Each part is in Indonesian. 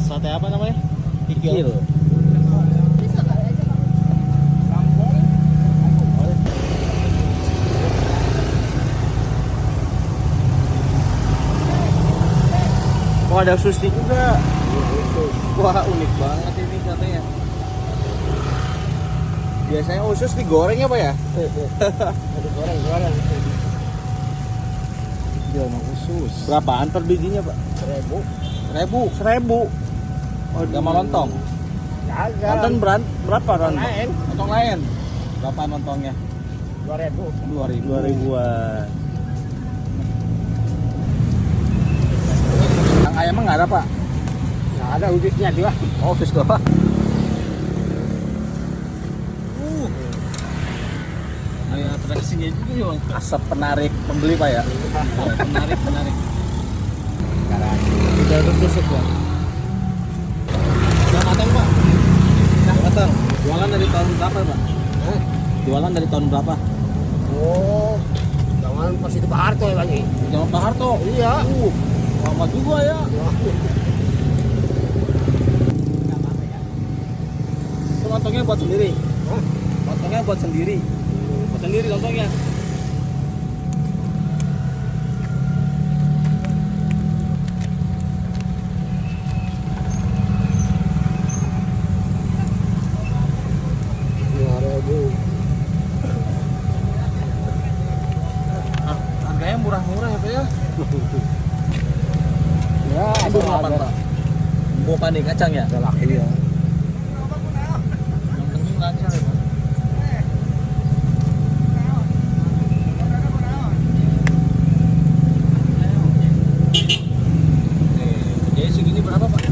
Sate apa namanya? Kikil. Oh, ada sushi juga. Wah, unik banget ini katanya. Biasanya usus digoreng ya, Pak ya? Goreng. Dia mau usus. Berapaan per bijinya, Pak? 1.000. 1.000. Oh, Sama lontong. Lontong Kagak. berapa kan? Lain. Lontong lain. Berapa lontongnya? 2.000. 2.000-an. Yang ayamnya nggak ada, Pak? Nggak ada wujudnya dia. Oh, fish doang. Ada atraksinya juga ya, Bang. Asap penarik pembeli, Pak ya. Menarik. Udah tusuk ya. Udah matang, Pak. Udah matang. Jualan dari tahun berapa, Pak? Jualan dari tahun berapa? Oh, jangan pas itu Pak Harto ya lagi. Zaman Pak Harto. Iya. Lama juga ya. Itu lontongnya buat sendiri. Hah? Lontongnya buat sendiri. Buat sendiri lontongnya. Harganya murah-murah ya, Pak ya. Ya, Itu berapa, Pak? Bukan nih kacang ya? Ada laki ya. Yang penting lancar ya, Pak. Jadi segini berapa, Pak?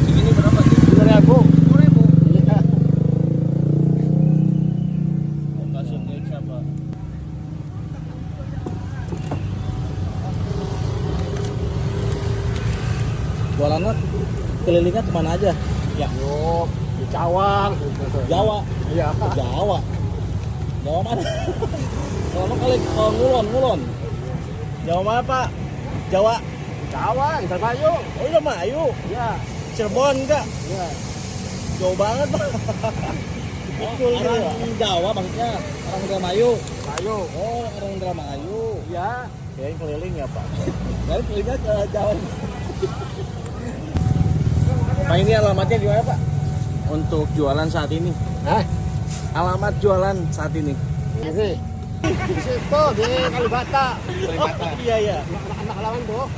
Segini berapa? 2.000. 10.000. Iya. Kasih kecap, Pak. Jualannya kelilingnya kemana aja? Ya, Yo, di Cawang. Jawa. Iya. Jawa. Jawa mana? Kalau kali ngulon. Jawa mana, Pak? Jawa. Cawang, Indramayu. Oh, udah Mayu. Iya. Cirebon enggak? Iya. Jauh banget, Pak. Betul, Orang Jawa maksudnya, orang Indramayu. Ayo. Oh, orang Indramayu. Iya. Kirain keliling ya, Pak. Dari kelilingnya ke Jawa. Pak, ini alamatnya di mana, Pak? Untuk jualan saat ini. Alamat jualan saat ini. Ini. Di situ di Kalibata. Iya, iya. Anak-anak lawan tuh.